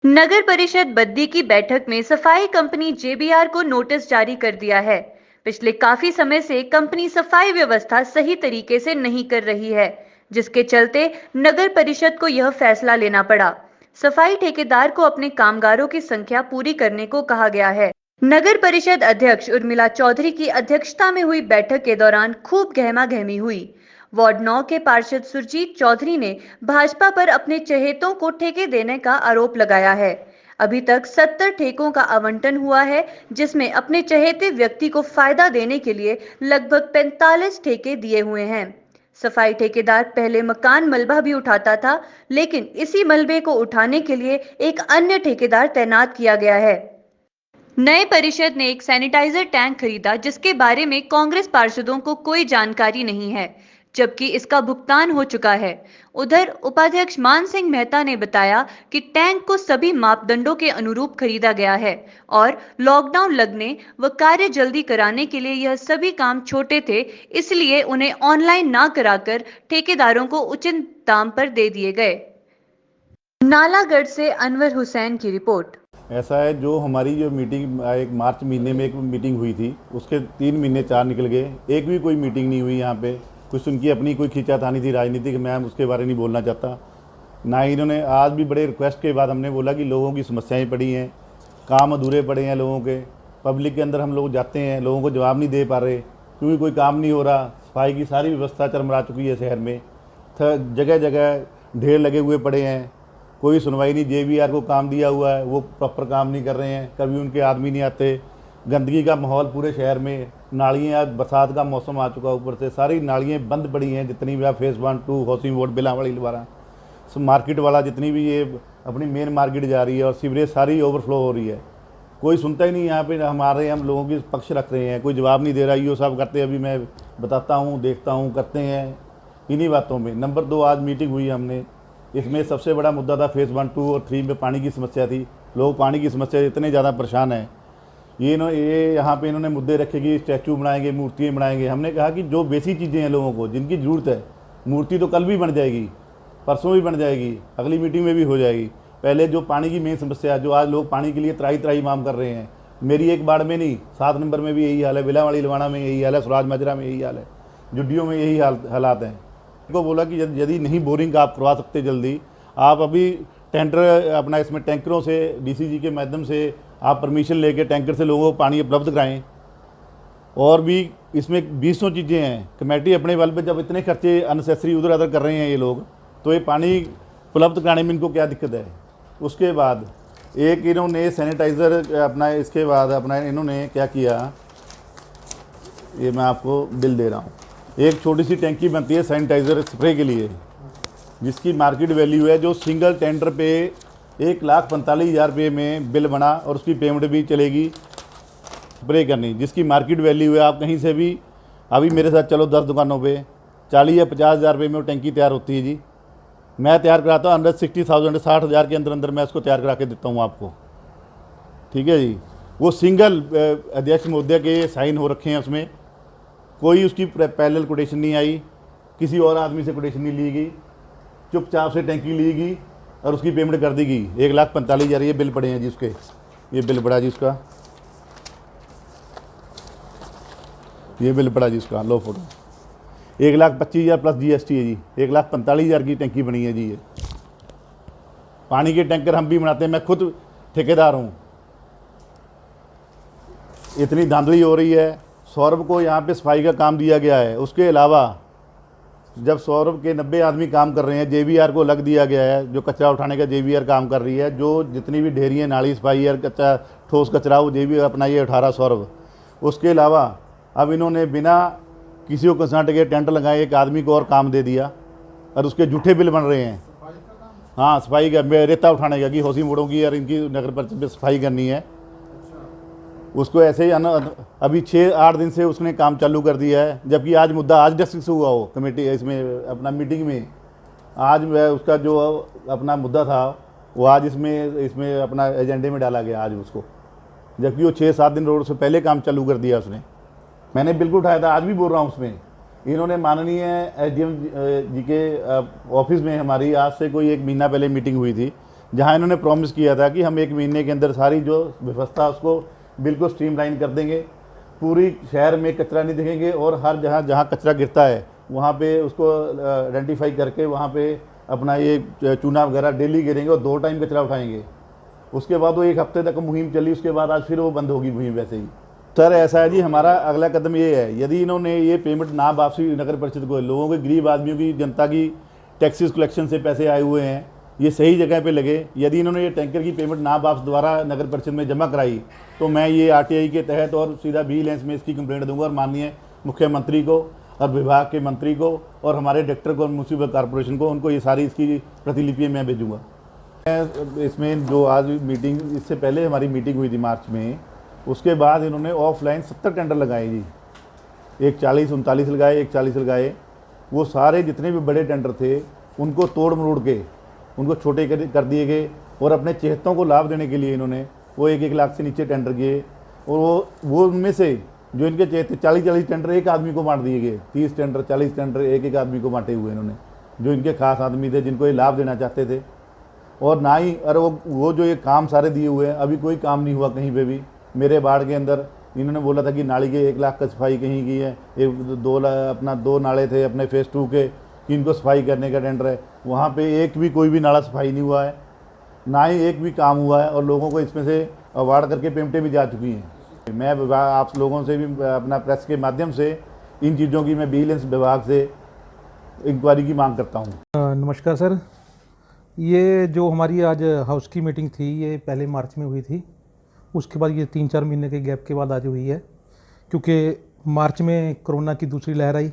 नगर परिषद बद्दी की बैठक में सफाई कंपनी जेबीआर को नोटिस जारी कर दिया है। पिछले काफी समय से कंपनी सफाई व्यवस्था सही तरीके से नहीं कर रही है, जिसके चलते नगर परिषद को यह फैसला लेना पड़ा। सफाई ठेकेदार को अपने कामगारों की संख्या पूरी करने को कहा गया है। नगर परिषद अध्यक्ष उर्मिला चौधरी की अध्यक्षता में हुई बैठक के दौरान खूब गहमागहमी हुई। वार्ड 9 के पार्षद सुरजीत चौधरी ने भाजपा पर अपने चहेतों को ठेके देने का आरोप लगाया है। अभी तक 70 ठेकों का आवंटन हुआ है, जिसमें अपने चहेते व्यक्ति को फायदा देने के लिए लगभग 45 ठेके दिए हुए हैं। सफाई ठेकेदार पहले मकान मलबा भी उठाता था, लेकिन इसी मलबे को उठाने के लिए एक अन्य ठेकेदार तैनात किया गया है। नए परिषद ने एक सैनिटाइजर टैंक खरीदा, जिसके बारे में कांग्रेस पार्षदों को कोई जानकारी नहीं है, जबकि इसका भुगतान हो चुका है। उधर उपाध्यक्ष मान सिंह मेहता ने बताया कि टैंक को सभी मापदंडों के अनुरूप खरीदा गया है और लॉकडाउन लगने व कार्य जल्दी कराने के लिए यह सभी काम छोटे थे, इसलिए उन्हें ऑनलाइन ना कराकर ठेकेदारों को उचित दाम पर दे दिए गए। नालागढ़ से अनवर हुसैन की रिपोर्ट। ऐसा है, जो हमारी जो मीटिंग एक मार्च महीने में एक मीटिंग हुई थी, उसके 3 महीने 4 निकल गए, एक भी कोई मीटिंग नहीं हुई यहाँ पे। कुछ उनकी अपनी कोई खींचातानी थी राजनीतिक, मैं उसके बारे में नहीं बोलना चाहता। ना ही इन्होंने, आज भी बड़े रिक्वेस्ट के बाद हमने बोला कि लोगों की समस्याएं पड़ी हैं, काम अधूरे पड़े हैं लोगों के। पब्लिक के अंदर हम लोग जाते हैं, लोगों को जवाब नहीं दे पा रहे क्योंकि कोई काम नहीं हो रहा। सफाई की सारी व्यवस्था चरमरा चुकी है शहर में, जगह जगह ढेर लगे हुए पड़े हैं, कोई सुनवाई नहीं। जेबीआर को काम दिया हुआ है, वो प्रॉपर काम नहीं कर रहे हैं, कभी उनके आदमी नहीं आते। गंदगी का माहौल पूरे शहर में, नालियाँ, आज बरसात का मौसम आ चुका, ऊपर से सारी नालियाँ बंद पड़ी हैं जितनी भी। फेज़ 1 2 हाउसिंग बोर्ड बिलावाड़ी लवारा मार्केट वाला जितनी भी ये अपनी मेन मार्केट जा रही है, और सीवरेज सारी ओवरफ्लो हो रही है। कोई सुनता ही नहीं यहाँ पे। हम लोगों की पक्ष रख रहे हैं, कोई जवाब नहीं दे रहा। ये सब करते, अभी मैं बताता हूँ, देखता हूँ, करते हैं इन्हीं बातों में। नंबर 2, आज मीटिंग हुई हमने, इसमें सबसे बड़ा मुद्दा था फेज़ 1 2 और 3 में पानी की समस्या थी। लोग पानी की समस्या से इतने ज़्यादा परेशान हैं। ये यहाँ पे इन्होंने मुद्दे रखे कि स्टैचू बनाएंगे, मूर्तियाँ बनाएंगे। हमने कहा कि जो बेसिक चीज़ें हैं लोगों को जिनकी ज़रूरत है, मूर्ति तो कल भी बन जाएगी, परसों भी बन जाएगी, अगली मीटिंग में भी हो जाएगी। पहले जो पानी की मेन समस्या, जो आज लोग पानी के लिए त्राही त्राही मांग कर रहे हैं, मेरी एक बाड़ में नहीं, 7 नंबर में भी यही हाल है, बिलावाड़ी लवाना में यही हाल है, सुराज मजरा में यही हाल है, जुडियो में यही हालात हैं। को बोला कि यदि नहीं बोरिंग आप करवा सकते जल्दी, आप अभी टेंडर अपना इसमें टैंकरों से डीसीजी के माध्यम से आप परमिशन लेके टैंकर से लोगों को पानी उपलब्ध कराएं। और भी इसमें 200 चीज़ें हैं। कमेटी अपने बल पे जब इतने खर्चे अननेसेसरी उधर अधर कर रहे हैं ये लोग, तो ये पानी उपलब्ध कराने में इनको क्या दिक्कत है। उसके बाद एक इन्होंने सैनिटाइज़र अपना, इसके बाद अपना इन्होंने क्या किया, ये मैं आपको बिल दे रहा हूँ। एक छोटी सी टैंकी बनती है सैनिटाइज़र स्प्रे के लिए, जिसकी मार्केट वैल्यू है, जो सिंगल टेंडर पे 1,45,000 रुपये में बिल बना, और उसकी पेमेंट भी चलेगी स्प्रे करनी, जिसकी मार्केट वैल्यू है। आप कहीं से भी अभी मेरे साथ चलो 10 दुकानों पे 40 या 50,000 रुपये में वो टैंकी तैयार होती है जी। मैं तैयार कराता हूँ 160,000 60,000 के अंदर अंदर मैं उसको तैयार करा के देता हूँ आपको, ठीक है जी। वो सिंगल अध्यक्ष महोदय के साइन हो रखे हैं, उसमें कोई उसकी पैरेलल कोटेशन नहीं आई, किसी और आदमी से कोटेशन नहीं ली गई, चुपचाप से टैंकी ली गई और उसकी पेमेंट कर दी गई। 1,45,000 ये बिल पड़े हैं जी उसके, ये बिल पड़ा जी उसका, ये बिल पड़ा जी उसका, लो फोटो। 1,25,000 प्लस जीएसटी है जी, 1,45,000 की टैंकी बनी है जी। ये पानी के टैंकर हम भी बनाते हैं, मैं खुद ठेकेदार हूँ। इतनी धांधली हो रही है। सौरभ को यहाँ पे सफाई का काम दिया गया है, उसके अलावा जब सौरभ के 90 आदमी काम कर रहे हैं, जेबीआर को लग दिया गया है, जो कचरा उठाने का जेबीआर काम कर रही है, जो जितनी भी ढेरियाँ नाली सफाई और कच्चा ठोस कचरा वो जेबीआर अपना ये उठा रहा सौरभ। उसके अलावा अब इन्होंने बिना किसी को कंसल्ट के टेंडर लगाए एक आदमी को और काम दे दिया, और उसके झूठे बिल बन रहे हैं। हाँ, सफाई का, रेता उठाने का, कि हौसी मोड़ों की और इनकी नगर परिषद में सफाई करनी है, उसको ऐसे ही अभी 6-8 दिन से उसने काम चालू कर दिया है। जबकि आज मुद्दा आज डिस्कस हुआ हो कमेटी इसमें अपना मीटिंग में, आज उसका जो अपना मुद्दा था वो आज इसमें अपना एजेंडे में डाला गया आज उसको, जबकि वो 6-7 दिन रोड से पहले काम चालू कर दिया उसने। मैंने बिल्कुल उठाया था, आज भी बोल रहा हूँ उसमें। इन्होंने माननीय एसडीएम जी के ऑफिस में हमारी आज से कोई 1 महीना पहले मीटिंग हुई थी, जहां इन्होंने प्रॉमिस किया था कि हम 1 महीने के अंदर सारी जो व्यवस्था उसको बिल्कुल स्ट्रीमलाइन कर देंगे, पूरी शहर में कचरा नहीं दिखेंगे और हर जहां कचरा गिरता है वहाँ पे उसको आइडेंटिफाई करके वहाँ पे अपना ये चूना वगैरह डेली गिरेंगे और 2 टाइम कचरा उठाएंगे। उसके बाद वो 1 हफ्ते तक मुहिम चली, उसके बाद आज फिर वो बंद होगी मुहिम वैसे ही। सर ऐसा है जी, हमारा अगला कदम ये है, यदि इन्होंने ये पेमेंट ना वापसी नगर परिषद को, लोगों के गरीब आदमियों की, जनता की टैक्सेस कलेक्शन से पैसे आए हुए हैं, ये सही जगह पे लगे, यदि इन्होंने ये टैंकर की पेमेंट ना वापस दोबारा नगर परिषद में जमा कराई तो मैं ये आरटीआई के तहत और सीधा विजिलेंस में इसकी कंप्लेंट दूंगा और माननीय मुख्यमंत्री को और विभाग के मंत्री को और हमारे डायरेक्टर को, म्यूनसिपल कॉर्पोरेशन को, उनको ये सारी इसकी प्रतिलिपि मैं भेजूँगा। इसमें जो आज मीटिंग, इससे पहले हमारी मीटिंग हुई थी मार्च में, उसके बाद इन्होंने ऑफलाइन 70 टेंडर लगाए जी, एक 40-39 लगाए, एक 40 लगाए। वो सारे जितने भी बड़े टेंडर थे उनको तोड़ मरोड़ के उनको छोटे कर दिए गए और अपने चेहतों को लाभ देने के लिए इन्होंने वो 1-1 लाख से नीचे टेंडर किए और वो उनमें से जो इनके चेहते 40-40 टेंडर एक आदमी को बांट दिए गए, 30 टेंडर 40 टेंडर एक आदमी को बांटे हुए इन्होंने, जो इनके खास आदमी थे जिनको ये लाभ देना चाहते थे। और ना ही अरे वो जो ये काम सारे दिए हुए हैं, अभी कोई काम नहीं हुआ कहीं पे भी। मेरे वार्ड के अंदर इन्होंने बोला था कि नाली के 1 लाख का सफाई कहीं की है, 2 नाले थे अपने फेज़ 2 के, कि इनको सफाई करने का टेंडर है, वहाँ पे एक भी कोई भी नाला सफाई नहीं हुआ है, ना ही एक भी काम हुआ है और लोगों को इसमें से अवार्ड करके पेमेंटें भी जा चुकी हैं। मैं आप लोगों से भी अपना प्रेस के माध्यम से इन चीज़ों की मैं विजिलेंस विभाग से इंक्वायरी की मांग करता हूँ। नमस्कार सर, ये जो हमारी आज हाउस की मीटिंग थी ये पहले मार्च में हुई थी, उसके बाद ये 3-4 महीने के गैप के बाद आज हुई है, क्योंकि मार्च में कोरोना की दूसरी लहर आई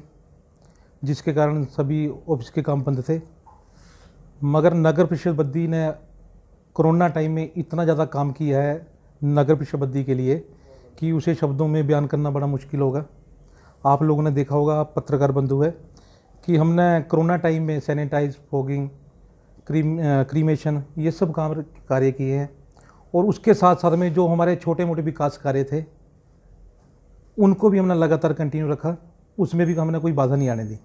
जिसके कारण सभी ऑफिस के काम बंद थे। मगर नगर परिषद बद्दी ने कोरोना टाइम में इतना ज़्यादा काम किया है नगर परिषद बद्दी के लिए कि उसे शब्दों में बयान करना बड़ा मुश्किल होगा। आप लोगों ने देखा होगा, आप पत्रकार बंधु है, कि हमने कोरोना टाइम में सैनिटाइज, फॉगिंग, क्रीमेशन, ये सब कार्य किए हैं और उसके साथ साथ में जो हमारे छोटे मोटे विकास कार्य थे उनको भी हमने लगातार कंटिन्यू रखा, उसमें भी हमने कोई बाधा नहीं आने दी।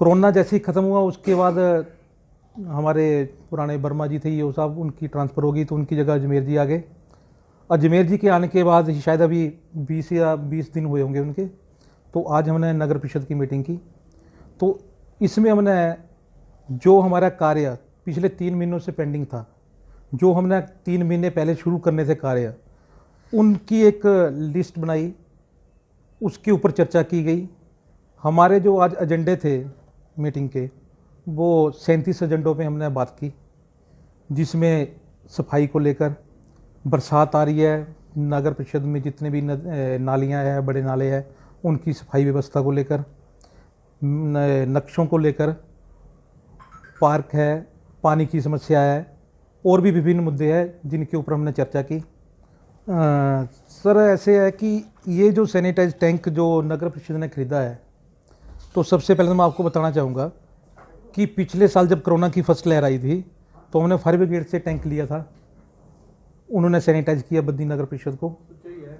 कोरोना जैसे ही ख़त्म हुआ उसके बाद हमारे पुराने वर्मा जी थे, ये साहब, उनकी ट्रांसफ़र हो गई तो उनकी जगह अजमेर जी आ गए। अजमेर जी के आने के बाद शायद अभी 20 दिन हुए होंगे उनके, तो आज हमने नगर परिषद की मीटिंग की। तो इसमें हमने जो हमारा कार्य पिछले 3 महीनों से पेंडिंग था, जो हमने 3 महीने पहले शुरू करने थे कार्य, उनकी एक लिस्ट बनाई, उसके ऊपर चर्चा की गई। हमारे जो आज एजेंडे थे मीटिंग के, वो 37 एजेंडों पे हमने बात की, जिसमें सफाई को लेकर, बरसात आ रही है, नगर परिषद में जितने भी नालियाँ हैं, बड़े नाले हैं, उनकी सफाई व्यवस्था को लेकर, नक्शों को लेकर, पार्क है, पानी की समस्या है, और भी विभिन्न मुद्दे हैं जिनके ऊपर हमने चर्चा की। सर ऐसे है कि ये जो सैनिटाइज टैंक जो नगर परिषद ने ख़रीदा है, तो सबसे पहले मैं आपको बताना चाहूँगा कि पिछले साल जब कोरोना की फर्स्ट लहर आई थी तो हमने फायर ब्रिगेड से टैंक लिया था, उन्होंने सैनिटाइज किया बद्दी नगर परिषद को,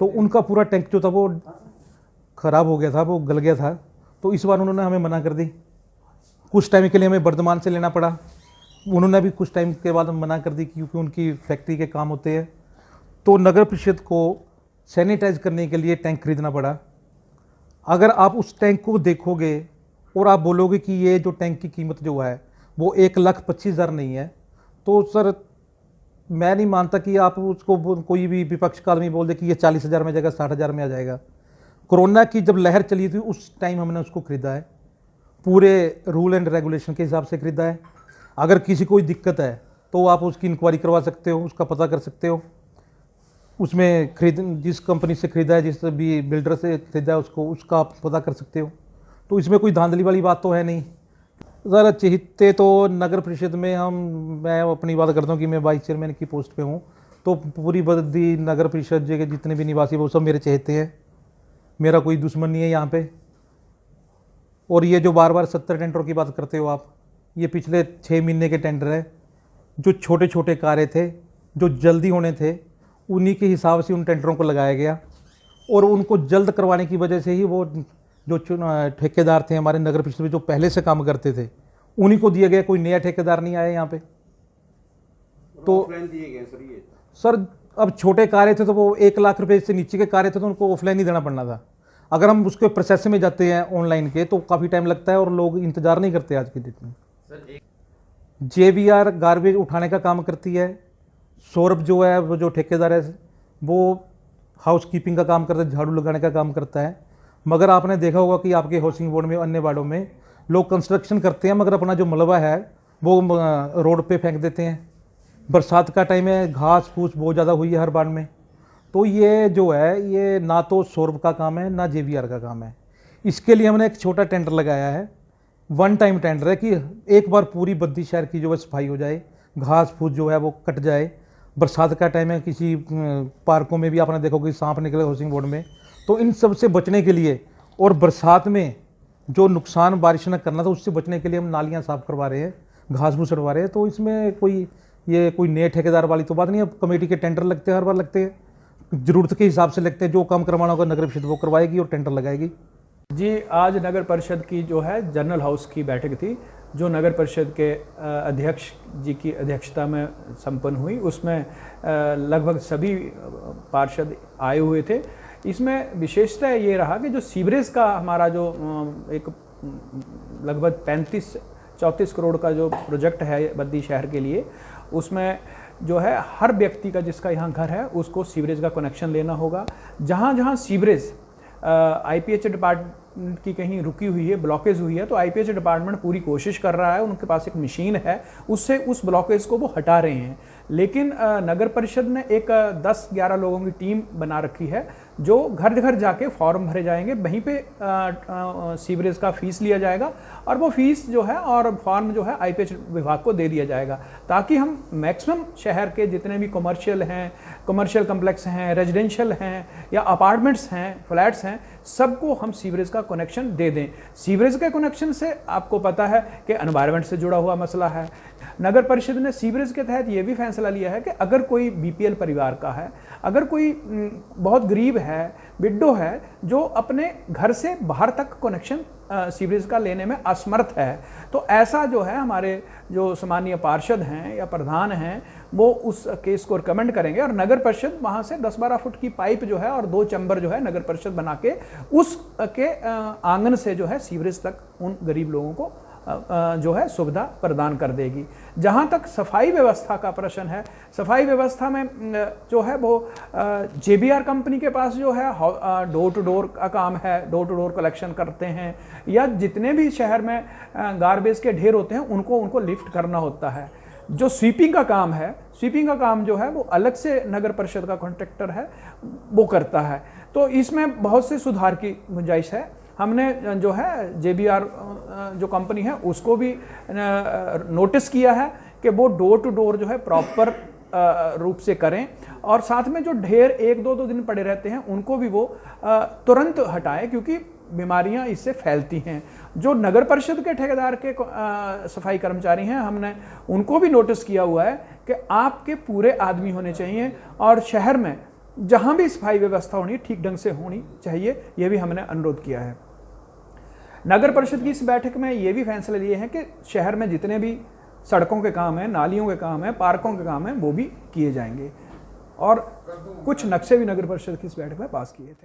तो उनका पूरा टैंक जो था वो ख़राब हो गया था, वो गल गया था। तो इस बार उन्होंने हमें मना कर दी, कुछ टाइम के लिए हमें वर्धमान से लेना पड़ा, उन्होंने भी कुछ टाइम के बाद मना कर दी क्योंकि उनकी फैक्ट्री के काम होते हैं। तो नगर परिषद को सैनिटाइज करने के लिए टैंक खरीदना पड़ा। अगर आप उस टैंक को देखोगे और आप बोलोगे कि ये जो टैंक की कीमत जो है वो 1,25,000 नहीं है, तो सर मैं नहीं मानता कि आप उसको कोई भी विपक्ष का आदमी बोल दे कि ये 40,000 में जाएगा, 60,000 में आ जाएगा। कोरोना की जब लहर चली थी उस टाइम हमने उसको ख़रीदा है, पूरे रूल एंड रेगुलेशन के हिसाब से ख़रीदा है। अगर किसी कोई दिक्कत है तो आप उसकी इंक्वायरी करवा सकते हो, उसका पता कर सकते हो, उसमें जिस कंपनी से ख़रीदा है, जिस भी बिल्डर से ख़रीदा है उसका आप पता कर सकते हो। तो इसमें कोई धांधली वाली बात तो है नहीं। ज़रा चाहते तो नगर परिषद में मैं अपनी बात करता हूँ कि मैं वाइस चेयरमैन की पोस्ट पे हूँ, तो पूरी बद्दी नगर परिषद के जितने भी निवासी वो सब मेरे चाहते हैं, मेरा कोई दुश्मन नहीं है यहाँ पे। और ये जो बार बार 70 टेंडरों की बात करते हो आप, ये पिछले 6 महीने के टेंडर है। जो छोटे छोटे कार्य थे जो जल्दी होने थे उन्हीं के हिसाब से उन टेंडरों को लगाया गया, और उनको जल्द करवाने की वजह से ही वो जो ठेकेदार थे हमारे नगर परिषद में जो पहले से काम करते थे उन्हीं को दिया गया, कोई नया ठेकेदार नहीं आया यहाँ पे। तो दिए गए सर ये? सर अब छोटे कार्य थे तो वो 1 लाख रुपए से नीचे के कार्य थे तो उनको ऑफलाइन ही देना पड़ना था। अगर हम उसके प्रोसेस में जाते हैं ऑनलाइन के तो काफ़ी टाइम लगता है और लोग इंतज़ार नहीं करते आज की डेट में। JBR गार्बेज उठाने का काम करती है। सौरभ जो है वो जो ठेकेदार है वो हाउस कीपिंग का काम करता है, झाड़ू लगाने का काम करता है। मगर आपने देखा होगा कि आपके हाउसिंग बोर्ड में अन्य वार्डों में लोग कंस्ट्रक्शन करते हैं मगर अपना जो मलबा है वो रोड पे फेंक देते हैं। बरसात का टाइम है, घास फूस बहुत ज़्यादा हुई है हर बार में। तो ये जो है ये ना तो सौरभ का काम है ना JBR का काम है। इसके लिए हमने एक छोटा टेंडर लगाया है, वन टाइम टेंडर है कि एक बार पूरी बद्दी शहर की जो है सफाई हो जाए, घास फूस जो है वो कट जाए। बरसात का टाइम है, किसी पार्कों में भी आपने देखो कि सांप निकले हाउसिंग बोर्ड में, तो इन सब से बचने के लिए और बरसात में जो नुकसान बारिश न करना था उससे बचने के लिए हम नालियाँ साफ करवा रहे हैं, घास फूस हटवा रहे हैं। तो इसमें कोई नए ठेकेदार वाली तो बात नहीं है। कमेटी के टेंडर लगते हैं, हर बार लगते हैं, ज़रूरत के हिसाब से लगते हैं। जो काम करवाना होगा नगर परिषद वो करवाएगी और टेंडर लगाएगी। जी, आज नगर परिषद की जो है जनरल हाउस की बैठक थी जो नगर परिषद के अध्यक्ष जी की अध्यक्षता में संपन्न हुई। उसमें लगभग सभी पार्षद आए हुए थे। इसमें विशेषता ये रहा कि जो सीवरेज का हमारा जो एक लगभग 35-34 करोड़ का जो प्रोजेक्ट है बद्दी शहर के लिए, उसमें जो है हर व्यक्ति का जिसका यहाँ घर है उसको सीवरेज का कनेक्शन लेना होगा। जहाँ जहाँ सीवरेज IPH डिपार्टमेंट की कहीं रुकी हुई है, ब्लॉकेज हुई है, तो IPH डिपार्टमेंट पूरी कोशिश कर रहा है, उनके पास एक मशीन है, उससे उस ब्लॉकेज को वो हटा रहे हैं। लेकिन नगर परिषद ने एक 10-11 लोगों की टीम बना रखी है जो घर घर जाके फॉर्म भरे जाएंगे, वहीं पे सीवरेज का फीस लिया जाएगा और वो फीस जो है और फॉर्म जो है IPH विभाग को दे दिया जाएगा, ताकि हम मैक्सिमम शहर के जितने भी कमर्शियल कम्प्लेक्स हैं, रेजिडेंशियल हैं या अपार्टमेंट्स हैं, फ्लैट्स हैं, सबको हम सीवरेज का कनेक्शन दे दें। सीवरेज के कनेक्शन से आपको पता है कि एनवायरनमेंट से जुड़ा हुआ मसला है। नगर परिषद ने सीवरेज के तहत ये भी फैसला लिया है कि अगर कोई BPL परिवार का है, अगर कोई बहुत गरीब है, विडो है, जो अपने घर से बाहर तक कनेक्शन सीवरेज का लेने में असमर्थ है, तो ऐसा जो है हमारे जो सामान्य पार्षद हैं या प्रधान हैं वो उस केस को रिकमेंड करेंगे और नगर परिषद वहाँ से 10-12 फुट की पाइप जो है और 2 चैम्बर जो है नगर परिषद बना के उसके आंगन से जो है सीवरेज तक उन गरीब लोगों को जो है सुविधा प्रदान कर देगी। जहाँ तक सफाई व्यवस्था का प्रश्न है, सफाई व्यवस्था में जो है वो JBR कंपनी के पास जो है डोर टू डोर का काम है, डोर टू डोर कलेक्शन करते हैं, या जितने भी शहर में गार्बेज के ढेर होते हैं उनको लिफ्ट करना होता है। जो स्वीपिंग का काम है, स्वीपिंग का काम जो है वो अलग से नगर परिषद का कॉन्ट्रैक्टर है वो करता है। तो इसमें बहुत से सुधार की गुंजाइश है। हमने जो है JBR जो कंपनी है उसको भी नोटिस किया है कि वो डोर टू डोर जो है प्रॉपर रूप से करें और साथ में जो ढेर 1-2 दिन पड़े रहते हैं उनको भी वो तुरंत हटाएं, क्योंकि बीमारियां इससे फैलती हैं। जो नगर परिषद के ठेकेदार के सफाई कर्मचारी हैं, हमने उनको भी नोटिस किया हुआ है कि आपके पूरे आदमी होने चाहिए और शहर में जहां भी सफाई व्यवस्था होनी ठीक ढंग से होनी चाहिए, ये भी हमने अनुरोध किया है। नगर परिषद की इस बैठक में ये भी फैसले लिए हैं कि शहर में जितने भी सड़कों के काम हैं, नालियों के काम हैं, पार्कों के काम हैं, वो भी किए जाएंगे और कुछ नक्शे भी नगर परिषद की इस बैठक में पास किए थे।